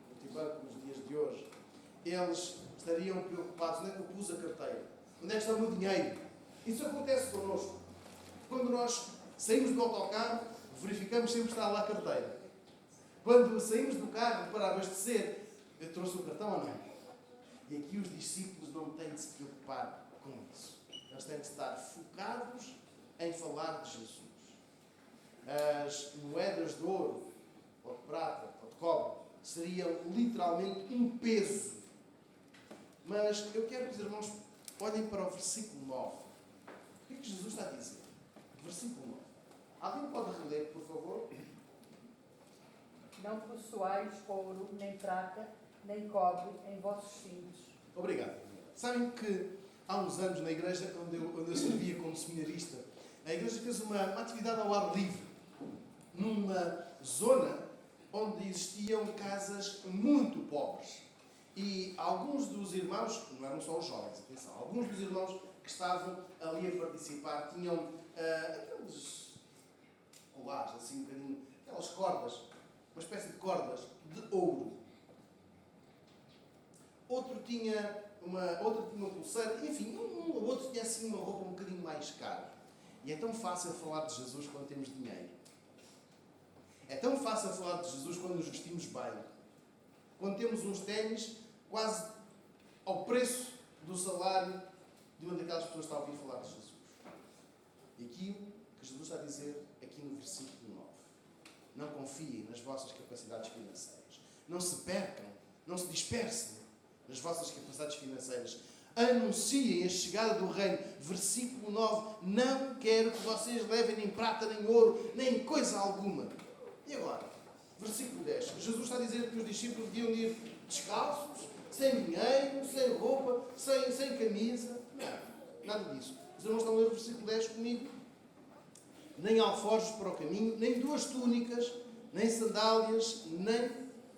multibanco nos dias de hoje, eles estariam preocupados: onde é que eu pus a carteira? Onde é que está o meu dinheiro? Isso acontece connosco. Quando nós saímos do autocarro, verificamos sempre que está lá a carteira. Quando saímos do carro para abastecer, eu trouxe o cartão ou não? E aqui os discípulos não têm de se preocupar com isso. Eles têm de estar focados em falar de Jesus. As moedas de ouro, ou de prata, ou de cobre, seriam literalmente um peso. Mas eu quero que os irmãos olhem para o versículo 9. O que é que Jesus está a dizer? Versículo 9. Alguém pode reler, por favor? Não possuais ouro, nem prata, nem cobre em vossos cintos. Obrigado. Sabem que há uns anos na igreja onde eu servia como seminarista, a igreja fez uma atividade ao ar livre, numa zona onde existiam casas muito pobres. E alguns dos irmãos, não eram só os jovens, atenção, alguns dos irmãos que estavam ali a participar tinham aqueles colares, assim um bocadinho, aquelas cordas, uma espécie de cordas de ouro. Outro tinha uma pulseira, enfim, o outro tinha assim uma roupa um bocadinho mais cara. E é tão fácil falar de Jesus quando temos dinheiro. É tão fácil falar de Jesus quando nos vestimos bem. Quando temos uns ténis quase ao preço do salário de uma daquelas pessoas que está a ouvir falar de Jesus. E aqui o que Jesus está a dizer aqui no versículo 9. Não confiem nas vossas capacidades financeiras. Não se percam, não se dispersem nas vossas capacidades financeiras. Anunciem a chegada do reino. Versículo 9. Não quero que vocês levem nem prata, nem ouro, nem coisa alguma. E agora? Versículo 10. Jesus está a dizer que os discípulos deviam ir descalços, sem dinheiro, sem roupa, sem camisa. Não, nada disso. Os irmãos estão a ler o versículo 10 comigo? nem alforjes para o caminho, nem 2 túnicas, nem sandálias, nem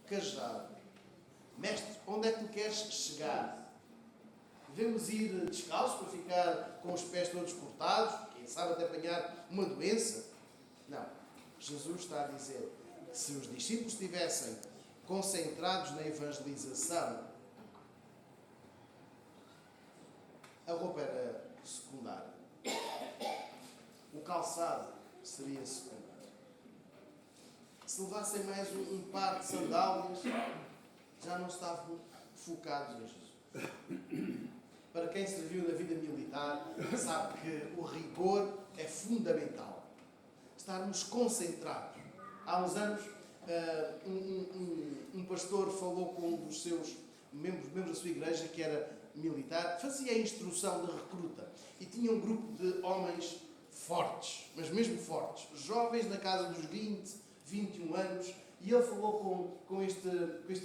cajado. Mestre, onde é que tu queres chegar? Devemos ir descalços para ficar com os pés todos cortados? Quem sabe até apanhar uma doença? Não. Jesus está a dizer que se os discípulos estivessem concentrados na evangelização, a roupa era secundária. O calçado seria secundário. Se levassem mais um par de sandálias, já não estavam focados em Jesus. Para quem serviu na vida militar, sabe que o rigor é fundamental. Estarmos concentrados. Há uns anos, um pastor falou com um dos seus membros da sua igreja, que era militar, fazia a instrução de recruta. E tinha um grupo de homens fortes, mas mesmo fortes, jovens na casa dos 20, 21 anos, e ele falou com este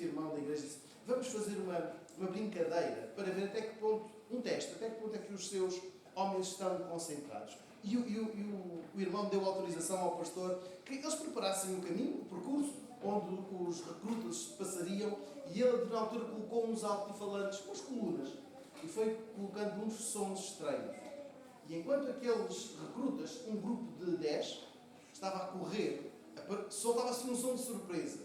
irmão da igreja e disse: vamos fazer uma brincadeira para ver até que ponto, um teste, até que ponto é que os seus homens estão concentrados. E o irmão deu autorização ao pastor que eles preparassem o caminho, o percurso, onde os recrutas passariam, e ele, na altura, colocou uns altifalantes, umas colunas, e foi colocando uns sons estranhos. E enquanto aqueles recrutas, um grupo de 10, estava a correr, soltava-se um som de surpresa.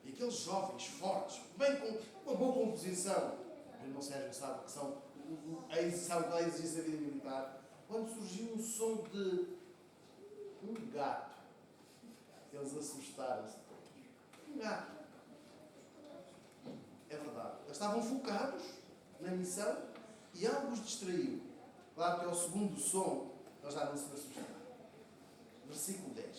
E aqueles jovens fortes, bem com uma boa composição, o irmão Sérgio sabe que são a exigência da vida militar, quando surgiu um som de um gato, eles assustaram-se todos. Um gato. É verdade. Eles estavam focados na missão e algo os distraiu. Claro que ao segundo som, eles já não se assustaram. Versículo 10.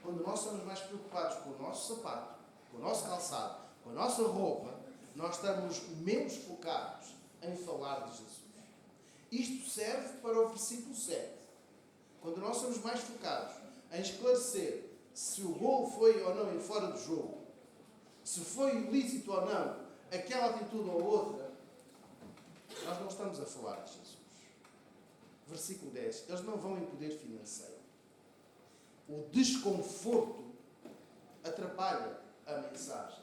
Quando nós estamos mais preocupados com o nosso sapato, com o nosso calçado, com a nossa roupa, nós estamos menos focados em falar de Jesus. Isto serve para o versículo 7. Quando nós estamos mais focados em esclarecer se o golo foi ou não em fora do jogo, se foi ilícito ou não aquela atitude ou outra, nós não estamos a falar de Jesus. Versículo 10. Eles não vão em poder financeiro. O desconforto atrapalha a mensagem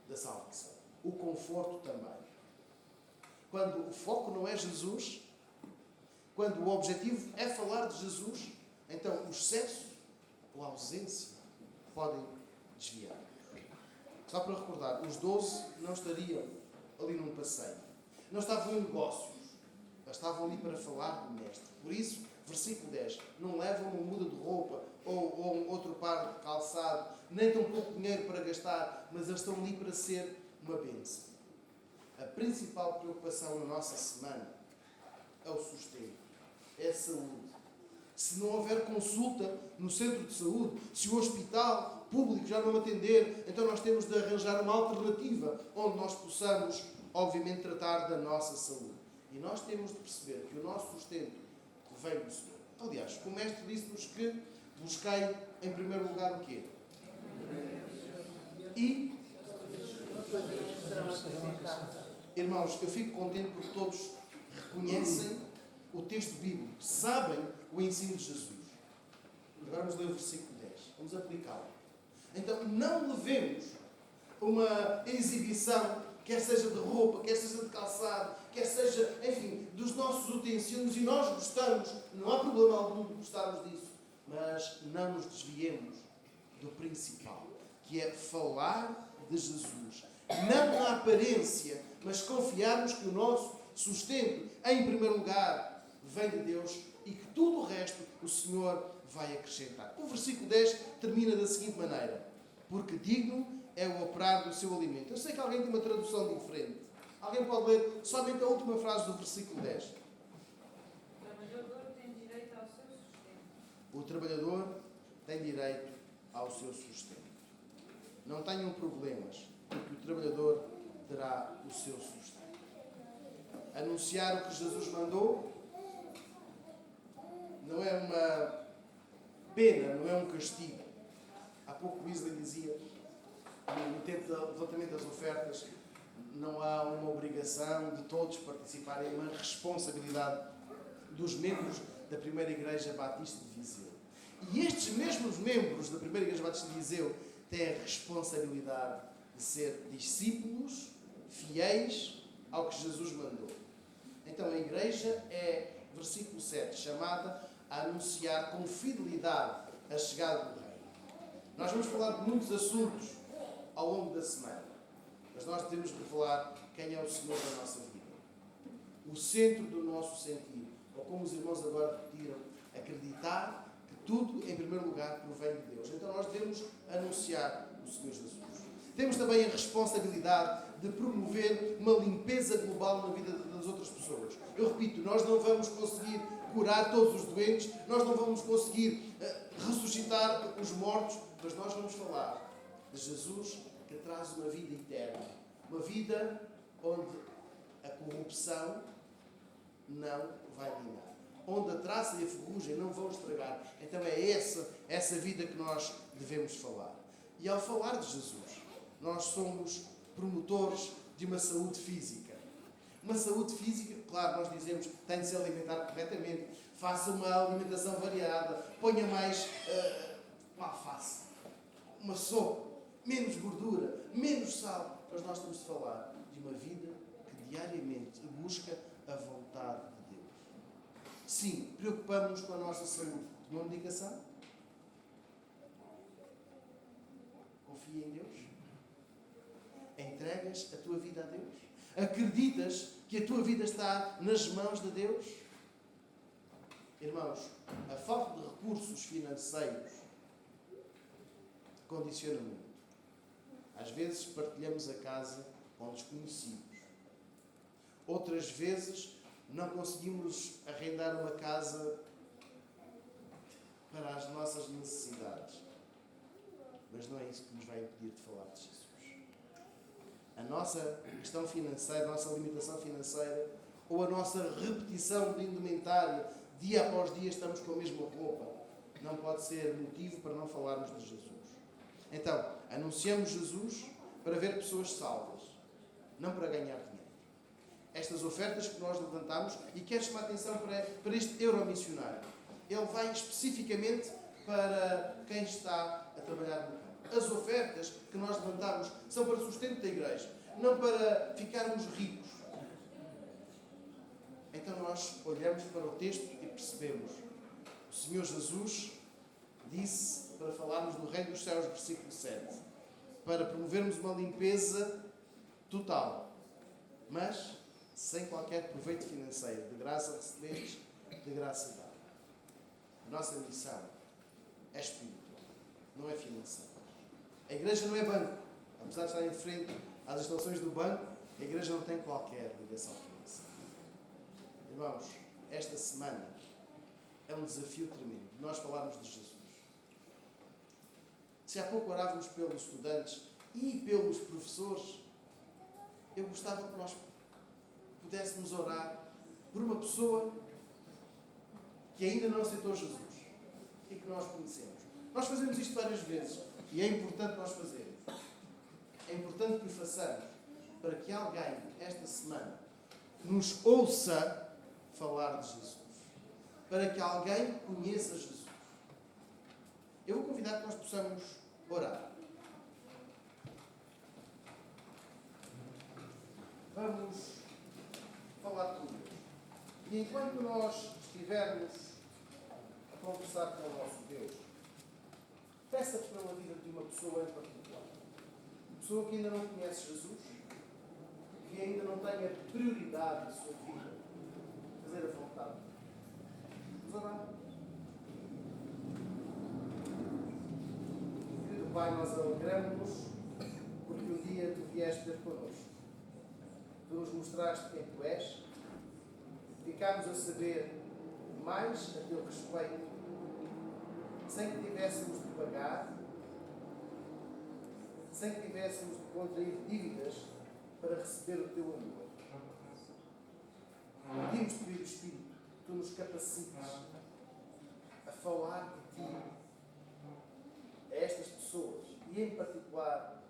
da salvação. O conforto também. Quando o foco não é Jesus, quando o objetivo é falar de Jesus, então o excesso ou a ausência podem desviar. Só para recordar, os 12 não estariam ali num passeio. Não estavam em negócios. Eles estavam ali para falar do Mestre. Por isso, versículo 10, não levam uma muda de roupa ou um outro par de calçado, nem tão pouco dinheiro para gastar, mas eles estão ali para ser uma bênção. A principal preocupação na nossa semana é o sustento, é a saúde. Se não houver consulta no centro de saúde, se o hospital público já não atender, então nós temos de arranjar uma alternativa onde nós possamos, obviamente, tratar da nossa saúde. E nós temos de perceber que o nosso sustento vem do Senhor. Aliás, o Mestre disse-nos que buscai em primeiro lugar o quê? E, irmãos, eu fico contente porque todos reconhecem o texto bíblico, sabem o ensino de Jesus. Agora vamos ler o versículo 10. Vamos aplicá-lo. Então, não levemos uma exibição, quer seja de roupa, quer seja de calçado, quer seja, enfim, dos nossos utensílios, e nós gostamos, não há problema algum de gostarmos disso, mas não nos desviemos do principal, que é falar de Jesus. Não na aparência, mas confiarmos que o nosso sustento, em primeiro lugar, vem de Deus e que tudo o resto o Senhor vai acrescentar. O versículo 10 termina da seguinte maneira: porque digno é o operar do seu alimento. Eu sei que alguém tem uma tradução diferente. Alguém pode ler somente a última frase do versículo 10. O trabalhador tem direito ao seu sustento. O trabalhador tem direito ao seu sustento. Não tenham problemas, porque o trabalhador terá o seu sustento. Anunciar o que Jesus mandou não é uma pena, não é um castigo. Há pouco o Wesley dizia, no tempo do levantamento das ofertas, não há uma obrigação de todos participarem, é uma responsabilidade dos membros da primeira Igreja Batista de Viseu. E estes mesmos membros da primeira Igreja Batista de Viseu têm a responsabilidade de ser discípulos fiéis ao que Jesus mandou. Então a Igreja é, versículo 7, chamada a anunciar com fidelidade a chegada do Reino. Nós vamos falar de muitos assuntos ao longo da semana, mas nós temos de revelar quem é o Senhor da nossa vida. O centro do nosso sentir, ou como os irmãos agora repetiram, acreditar que tudo, em primeiro lugar, provém de Deus. Então nós devemos anunciar o Senhor Jesus. Temos também a responsabilidade de promover uma limpeza global na vida das outras pessoas. Eu repito, nós não vamos conseguir curar todos os doentes, nós não vamos conseguir ressuscitar os mortos, mas nós vamos falar de Jesus que traz uma vida eterna. Uma vida onde a corrupção não vai reinar. Onde a traça e a ferrugem não vão estragar. Então é essa vida que nós devemos falar. E ao falar de Jesus, nós somos promotores de uma saúde física. Uma saúde física, claro, nós dizemos, tem de se alimentar corretamente, faça uma alimentação variada, ponha mais uma alface, uma sopa, menos gordura, menos sal. Mas nós temos de falar de uma vida que diariamente busca a vontade de Deus. Sim, preocupamos-nos com a nossa saúde. Tomou medicação? Confia em Deus? Entregas a tua vida a Deus? Acreditas que a tua vida está nas mãos de Deus? Irmãos, a falta de recursos financeiros condiciona muito. Às vezes partilhamos a casa com desconhecidos. Outras vezes não conseguimos arrendar uma casa para as nossas necessidades. Mas não é isso que nos vai impedir de falar de Jesus. A nossa questão financeira, a nossa limitação financeira ou a nossa repetição de indumentária, dia após dia estamos com a mesma roupa, não pode ser motivo para não falarmos de Jesus. Então, anunciamos Jesus para ver pessoas salvas, não para ganhar dinheiro. Estas ofertas que nós levantamos, e quero chamar a atenção para este euromissionário, ele vai especificamente para quem está a trabalhar no campo. As ofertas que nós levantamos são para o sustento da igreja, não para ficarmos ricos. Então nós olhamos para o texto e percebemos. O Senhor Jesus disse para falarmos do Reino dos Céus, versículo 7, para promovermos uma limpeza total, mas sem qualquer proveito financeiro, de graça recebemos, de graça dada. A nossa missão é espiritual, não é financeira. A igreja não é banco. Apesar de estar em frente às instalações do banco, a igreja não tem qualquer ligação financeira. Irmãos, esta semana é um desafio tremendo. Nós falarmos de Jesus. Se há pouco orávamos pelos estudantes e pelos professores, eu gostava que nós pudéssemos orar por uma pessoa que ainda não aceitou Jesus e que nós conhecemos. Nós fazemos isto várias vezes e é importante nós fazermos. É importante que o façamos para que alguém, esta semana, nos ouça falar de Jesus. Para que alguém conheça Jesus. Eu vou convidar que nós possamos orar. Vamos falar com Deus. E enquanto nós estivermos a conversar com o nosso Deus, peça pela vida de uma pessoa em particular. Uma pessoa que ainda não conhece Jesus, que ainda não tem a prioridade da sua vida, fazer a vontade. Vamos orar. Querido Pai, nós alegramos-nos porque um dia Tu vieste ter connosco. Tu nos mostraste quem Tu és. Ficámos a saber mais a Teu respeito, sem que tivéssemos de pagar, sem que tivéssemos de contrair dívidas para receber o Teu amor. Pedimos-te, querido Espírito, que Tu nos capacites a falar de Ti a estas pessoas e, em particular,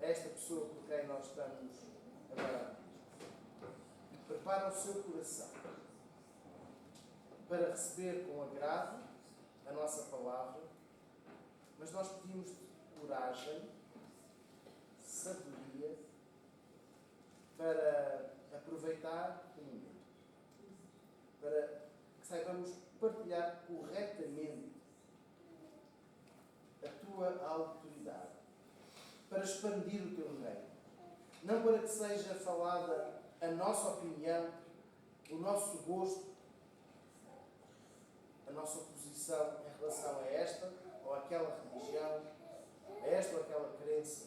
a esta pessoa por quem nós estamos a orar. Prepara o seu coração para receber com agrado a nossa palavra, mas nós pedimos coragem, sabedoria, para aproveitar o momento, para que saibamos partilhar corretamente a tua autoridade, para expandir o teu reino. Não para que seja falada a nossa opinião, o nosso gosto, a nossa posição em relação a esta ou aquela religião, a esta ou aquela crença,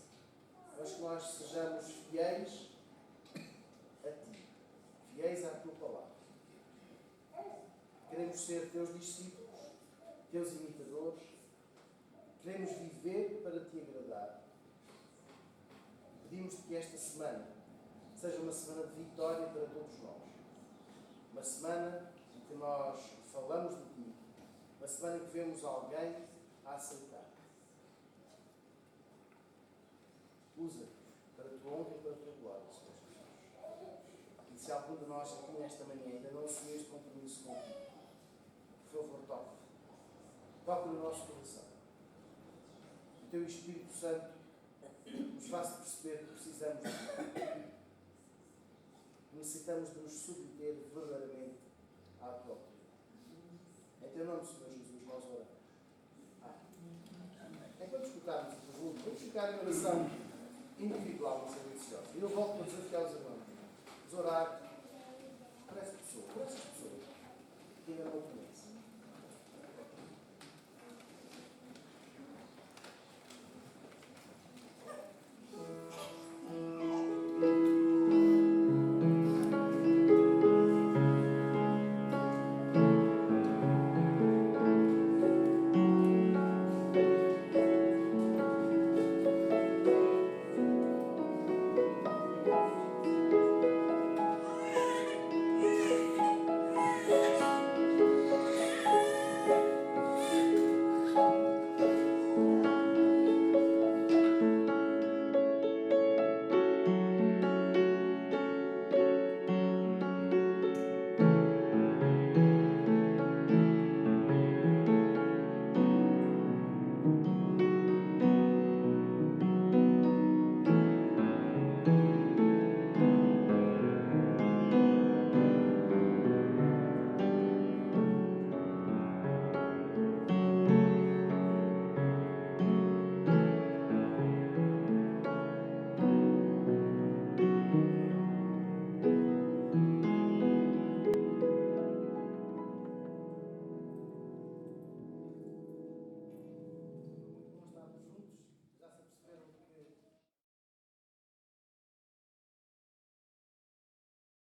mas que nós sejamos fiéis a Ti, fiéis à Tua palavra. Queremos ser Teus discípulos, Teus imitadores, queremos viver para Te agradar. Pedimos-te que esta semana seja uma semana de vitória para todos nós. Uma semana em que nós falamos de Ti. Uma semana em que vemos alguém a aceitar. Usa para a Tua honra e para a Tua glória, Senhor Jesus. E se algum de nós aqui nesta manhã ainda não assumiu este compromisso contigo, por favor, toque. Toque no nosso coração. O Teu Espírito Santo nos faça perceber que precisamos de Ti. Necessitamos de nos submeter verdadeiramente à Tua autoridade. Em Teu nome, Senhor Jesus, nós oramos. Enquanto escutarmos a pergunta, vamos ficar em oração individual no silencioso. E eu volto para desafiar os irmãos. Vamos orar por essa pessoa, por essas pessoas que ainda não